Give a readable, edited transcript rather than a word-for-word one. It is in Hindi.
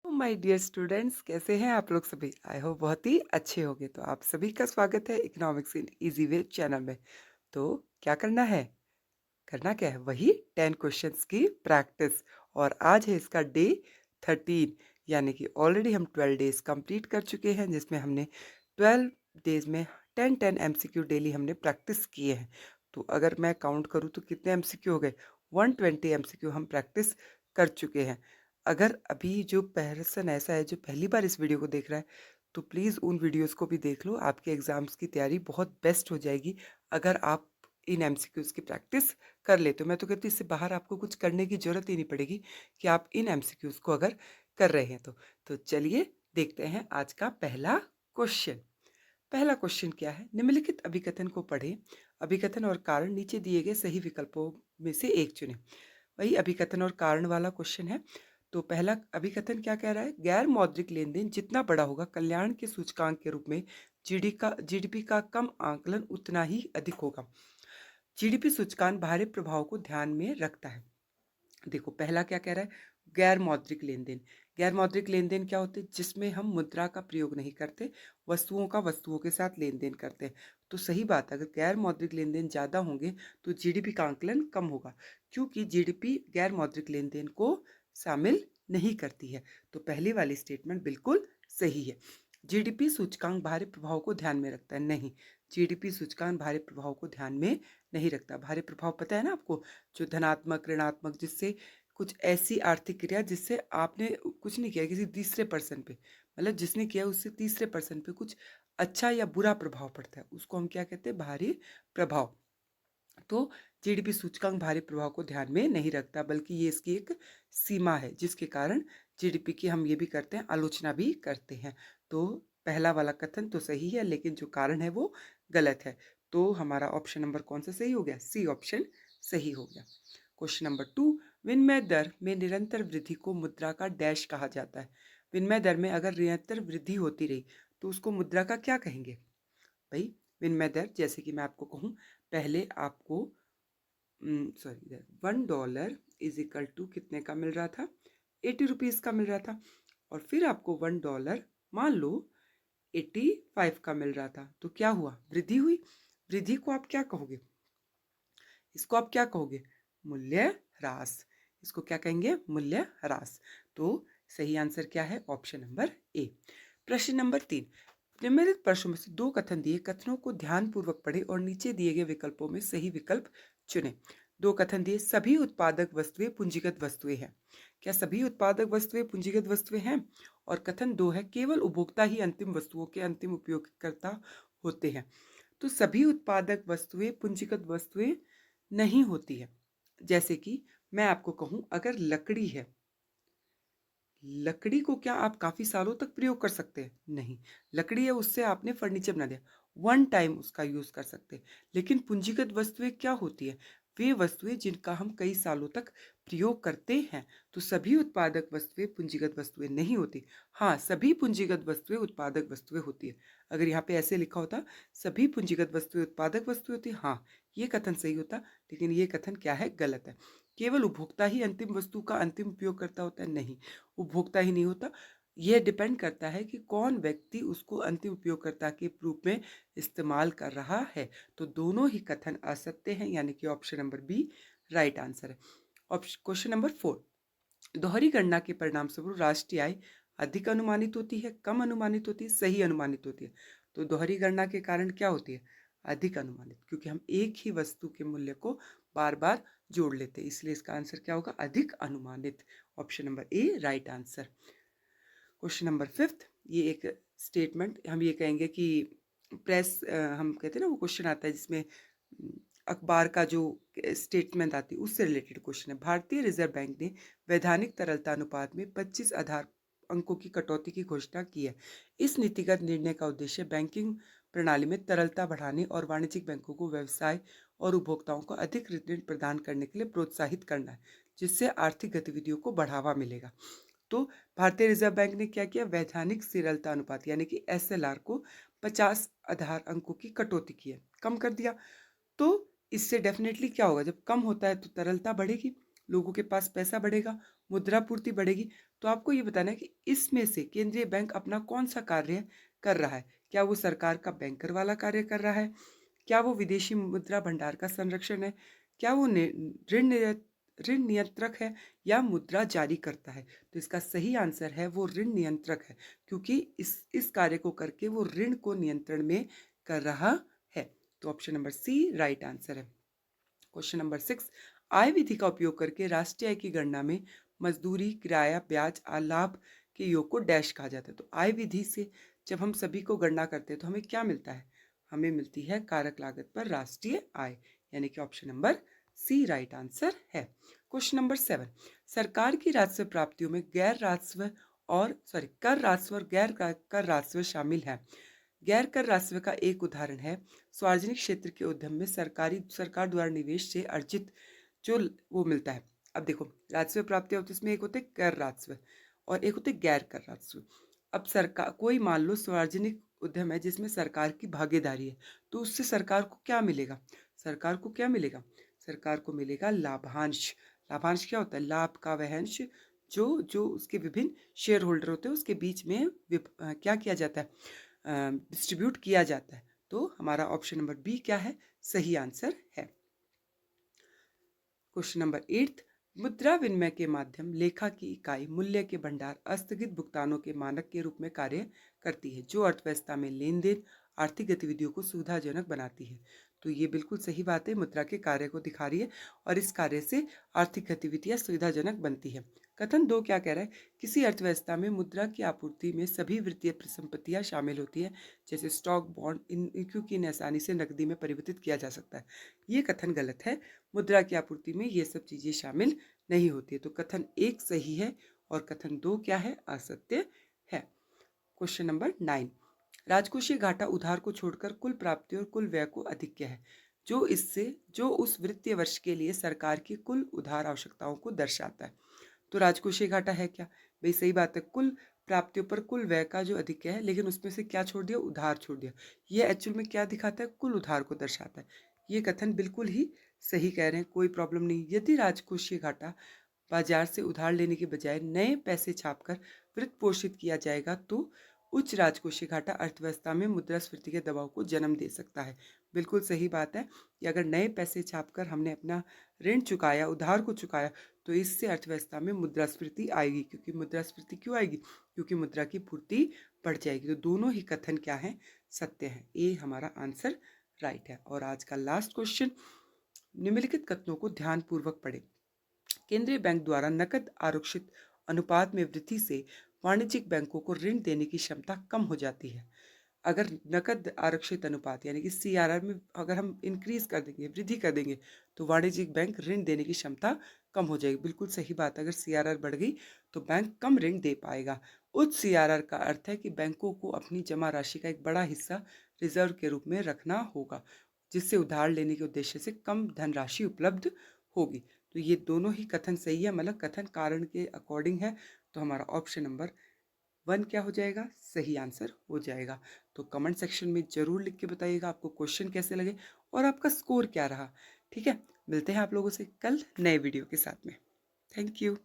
माय डियर स्टूडेंट्स, कैसे हैं आप लोग सभी? आई होप बहुत ही अच्छे होंगे। तो आप सभी का स्वागत है economics in easy way channel में। तो क्या करना है? करना क्या है? वही 10 क्वेश्चंस की प्रैक्टिस। और आज है इसका डे 13, यानी कि ऑलरेडी हम 12 डेज कंप्लीट कर चुके हैं, जिसमें हमने 12 डेज में 10 एमसीक्यू डेली हमने प्रैक्टिस किए हैं। तो अगर मैं काउंट करूँ तो कितने एमसीक्यू हो गए? 120 एमसीक्यू हम प्रैक्टिस कर चुके हैं। अगर अभी जो पर्सन ऐसा है जो पहली बार इस वीडियो को देख रहा है, तो प्लीज़ उन वीडियोस को भी देख लो। आपके एग्ज़ाम्स की तैयारी बहुत बेस्ट हो जाएगी अगर आप इन एमसीक्यूज़ की प्रैक्टिस कर लेते हो। मैं तो कहती हूँ इससे बाहर आपको कुछ करने की ज़रूरत ही नहीं पड़ेगी कि आप इन एमसीक्यूज़ को अगर कर रहे हैं तो। तो चलिए देखते हैं आज का पहला क्वेश्चन। पहला क्वेश्चन क्या है? निम्नलिखित अभिकथन को पढ़ें। अभिकथन और कारण नीचे दिए गए सही विकल्पों में से एक चुनें। वही अभिकथन और कारण वाला क्वेश्चन है। तो पहला अभिकथन क्या कह रहा है? गैर मौद्रिक लेन देन जितना बड़ा होगा, कल्याण के सूचकांक के रूप में जीडीपी का कम आंकलन उतना ही अधिक होगा। जीडीपी सूचकांक बाहरी प्रभाव को ध्यान में रखता है। देखो पहला क्या कह रहा है? गैर मौद्रिक लेन देन। गैर मौद्रिक लेन देन क्या होते हैं? जिसमें हम मुद्रा का प्रयोग नहीं करते, वस्तुओं का वस्तुओं के साथ लेन देन करते हैं। तो सही बात है, अगर गैर मौद्रिक लेन देन ज़्यादा होंगे तो जीडीपी का आंकलन कम होगा, क्योंकि जीडीपी गैर मौद्रिक लेन देन को शामिल नहीं करती है। तो पहली वाली स्टेटमेंट बिल्कुल सही है। जीडीपी सूचकांक बाहरी प्रभाव को ध्यान में रखता है? नहीं, जीडीपी सूचकांक बाहरी प्रभाव को ध्यान में नहीं रखता। बाहरी प्रभाव पता है ना आपको, जो धनात्मक ऋणात्मक, जिससे कुछ ऐसी आर्थिक क्रिया जिससे आपने कुछ नहीं किया, किसी तीसरे पर्सन पे, मतलब जिसने किया उससे तीसरे पर्सन पे कुछ अच्छा या बुरा प्रभाव पड़ता है, उसको हम क्या कहते हैं? बाहरी प्रभाव। तो जीडीपी सूचकांक बाहरी प्रभाव को ध्यान में नहीं रखता, बल्कि ये इसकी एक सीमा है जिसके कारण जीडीपी की हम ये भी करते हैं, आलोचना भी करते हैं। तो पहला वाला कथन तो सही है, लेकिन जो कारण है वो गलत है। तो हमारा ऑप्शन नंबर कौन सा सही हो गया? सी ऑप्शन सही हो गया। क्वेश्चन नंबर 2, विनिमय दर में निरंतर वृद्धि को मुद्रा का डैश कहा जाता है। विनिमय दर में अगर निरंतर वृद्धि होती रही तो उसको मुद्रा का क्या कहेंगे? भाई, विनिमय दर जैसे कि मैं आपको कहूँ, पहले आपको सॉरी, $1 इज इक्वल टू कितने का मिल रहा था? 80 रुपीज़ का मिल रहा था। और फिर आपको $1 मान लो 85 का मिल रहा था, तो क्या हुआ? वृद्धि हुई। वृद्धि को आप क्या कहोगे? इसको आप क्या कहोगे? मूल्य ह्रास। इसको क्या कहेंगे? मूल्य ह्रास। तो सही आंसर क्या है? Option number A. प्रश्न नंबर 3, निम्नलिखित प्रश्नों में से दो कथन दिए, कथनों को ध्यानपूर्वक पढ़ें और नीचे दिए गए विकल्पों में सही विकल्प चुनें। दो कथन दिए, सभी उत्पादक वस्तुएं पूंजीगत वस्तुएं हैं। क्या सभी उत्पादक वस्तुएं पूंजीगत वस्तुएं हैं? और कथन 2 है, केवल उपभोक्ता ही अंतिम वस्तुओं के अंतिम उपयोगकर्ता होते हैं। तो सभी उत्पादक वस्तुएं पूंजीगत वस्तुएं नहीं होती है। जैसे कि मैं आपको कहूं, अगर लकड़ी है, लकड़ी को क्या आप काफी सालों तक प्रयोग कर सकते हैं? नहीं। लकड़ी है, उससे आपने फर्नीचर बना दिया, वन टाइम उसका यूज कर सकते हैं। लेकिन पूंजीगत वस्तुएं क्या होती है? वे वस्तुएं जिनका हम कई सालों तक प्रयोग करते हैं। तो सभी उत्पादक वस्तुएं पूंजीगत वस्तुएं नहीं होती। हाँ, सभी पूंजीगत वस्तुएं उत्पादक वस्तुएं होती है। अगर यहाँ पे ऐसे लिखा होता, सभी पूंजीगत वस्तुएं उत्पादक वस्तुएं होती है, हाँ, ये कथन सही होता। लेकिन ये कथन क्या है? गलत है। केवल उपभोक्ता ही अंतिम वस्तु का अंतिम उपयोगकर्ता होता है? नहीं, उपभोक्ता ही नहीं होता। यह डिपेंड करता है कि कौन व्यक्ति उसको अंतिम उपयोगकर्ता के रूप में इस्तेमाल कर रहा है। तो दोनों ही कथन असत्य हैं, यानी कि option number B right answer है। ऑप्शन क्वेश्चन नंबर 4, दोहरी गणना के परिणाम स्वरूप राष्ट्रीय आय अधिक अनुमानित होती है, कम अनुमानित होती है, सही अनुमानित होती है? तो दोहरी गणना के कारण क्या होती है? अधिक अनुमानित, क्योंकि हम एक ही वस्तु के मूल्य को बार बार जोड़ लेते हैं, इसलिए इसका आंसर क्या होगा? अधिक अनुमानित। Option number A right answer. Question number 5, ये एक स्टेटमेंट हम ये कहेंगे कि प्रेस, हम कहते हैं ना, वो क्वेश्चन आता है जिसमें अखबार का जो स्टेटमेंट आती है उससे रिलेटेड क्वेश्चन है। भारतीय रिजर्व बैंक ने वैधानिक तरलता अनुपात में 25 आधार अंकों की कटौती की घोषणा की है। इस नीतिगत निर्णय का उद्देश्य बैंकिंग प्रणाली में तरलता बढ़ाने और वाणिज्यिक बैंकों को व्यवसाय और उपभोक्ताओं को अधिक ऋण प्रदान करने के लिए प्रोत्साहित करना है, जिससे आर्थिक गतिविधियों को बढ़ावा मिलेगा। तो भारतीय रिजर्व बैंक ने क्या किया? वैधानिक तरलता अनुपात यानी कि एसएलआर को 50 आधार अंकों की कटौती की है, कम कर दिया। तो इससे डेफिनेटली क्या होगा? जब कम होता है तो तरलता बढ़ेगी, लोगों के पास पैसा बढ़ेगा, मुद्रा पूर्ति बढ़ेगी। तो आपको ये बताना है कि इसमें से केंद्रीय बैंक अपना कौन-सा कार्य कर रहा है? क्या वो सरकार का बैंकर वाला कार्य कर रहा है? क्या वो विदेशी मुद्रा भंडार का संरक्षण है? क्या वो ऋण ऋण नियंत्रक है या मुद्रा जारी करता है? तो इसका सही आंसर है वो ऋण नियंत्रक है, क्योंकि इस कार्य को करके वो ऋण को नियंत्रण में कर रहा है। तो option number C right answer है। क्वेश्चन नंबर 6, आय विधि का उपयोग करके राष्ट्रीय आय की गणना में मजदूरी, किराया, ब्याज, लाभ के योग को डैश कहा जाता है। तो आय विधि से जब हम सभी को गणना करते हैं तो हमें क्या मिलता है? हमें मिलती है कारक लागत पर राष्ट्रीय आय, यानी कि option number C right answer है। क्वेश्चन नंबर 7, सरकार की राजस्व प्राप्तियों में कर राजस्व और गैर कर राजस्व शामिल है। गैर कर राजस्व का एक उदाहरण है सार्वजनिक क्षेत्र के उद्यम में सरकार द्वारा निवेश से अर्जित जो वो मिलता है। अब देखो, राजस्व प्राप्ति होती है, इसमें एक होते हैं कर राजस्व और एक होते हैं गैर कर राजस्व। अब सरकार कोई मान लो सार्वजनिक उद्यम है जिसमें सरकार की भागीदारी है, तो उससे सरकार को क्या मिलेगा? सरकार को क्या मिलेगा? सरकार को मिलेगा लाभांश। लाभांश क्या होता है? लाभ का वह अंश जो जो उसके विभिन्न शेयर होल्डर होते हैं उसके बीच में क्या किया जाता है? डिस्ट्रीब्यूट किया जाता है। तो हमारा ऑप्शन नंबर बी क्या है? सही आंसर है। क्वेश्चन नंबर 8, मुद्रा विनिमय के माध्यम लेखा की इकाई मूल्य के भंडार अस्थगित भुगतानों के मानक के रूप में कार्य करती है, जो अर्थव्यवस्था में लेन देन आर्थिक गतिविधियों को सुविधाजनक बनाती है। तो ये बिल्कुल सही बात है, मुद्रा के कार्य को दिखा रही है और इस कार्य से आर्थिक गतिविधियां सुविधाजनक बनती है। कथन 2 क्या कह रहा है? किसी अर्थव्यवस्था में मुद्रा की आपूर्ति में सभी वित्तीय परिसंपत्तियां शामिल होती है, जैसे स्टॉक, बॉन्ड, क्योंकि इन्हें आसानी से नकदी में परिवर्तित किया जा सकता है। ये कथन गलत है। मुद्रा की आपूर्ति में ये सब चीजें शामिल नहीं होती है। तो कथन 1 सही है और कथन 2 क्या है? असत्य है। क्वेश्चन नंबर 9, राजकोषीय घाटा उधार को छोड़कर कुल प्राप्ति और कुल व्यय को अधिक है, जो उस वित्तीय वर्ष के लिए सरकार की कुल उधार आवश्यकताओं को दर्शाता है। तो राजकोषीय घाटा है क्या? भाई सही बात है, कुल प्राप्तियों पर कुल व्यय का जो अधिक है, लेकिन उसमें से क्या छोड़ दिया? उधार छोड़ दिया। ये एक्चुअल में क्या दिखाता है? कुल उधार को दर्शाता है। ये कथन बिल्कुल ही सही कह रहे हैं, कोई प्रॉब्लम नहीं। यदि राजकोषीय घाटा बाजार से उधार लेने के बजाय नए पैसे छापकर वित्त पोषित किया जाएगा तो उच्च राजकोषीय घाटा अर्थव्यवस्था में मुद्रास्फीति के दबाव को जन्म दे सकता है। बिल्कुल सही बात है कि अगर नए पैसे छापकर हमने अपना ऋण चुकाया, उधार को चुकाया, तो इससे अर्थव्यवस्था में मुद्रास्फीति आएगी। क्योंकि मुद्रास्फीति क्यों आएगी? क्योंकि मुद्रा की पूर्ति बढ़ जाएगी। तो दोनों ही कथन क्या है? सत्य है। ए हमारा आंसर राइट है। और आज का लास्ट क्वेश्चन, निम्नलिखित कथनों को ध्यानपूर्वक पढ़ें। केंद्रीय बैंक द्वारा नकद आरक्षित अनुपात में वृद्धि से वाणिज्यिक बैंकों को ऋण देने की क्षमता कम हो जाती है। अगर नकद आरक्षित अनुपात यानी कि सीआरआर में अगर हम इंक्रीज कर देंगे, वृद्धि कर देंगे, तो वाणिज्यिक बैंक ऋण देने की क्षमता कम हो जाएगी। बिल्कुल सही बात है, अगर सीआरआर बढ़ गई तो बैंक कम ऋण दे पाएगा। उच्च सीआरआर का अर्थ है कि बैंकों को अपनी जमा राशि का एक बड़ा हिस्सा रिजर्व के रूप में रखना होगा, जिससे उधार लेने के उद्देश्य से कम धनराशि उपलब्ध होगी। तो ये दोनों ही कथन सही है, मतलब कथन कारण के अकॉर्डिंग है। तो हमारा ऑप्शन नंबर 1 क्या हो जाएगा? सही आंसर हो जाएगा। तो कमेंट सेक्शन में जरूर लिख के बताइएगा आपको क्वेश्चन कैसे लगे और आपका स्कोर क्या रहा। ठीक है, मिलते हैं आप लोगों से कल नए वीडियो के साथ में। Thank you.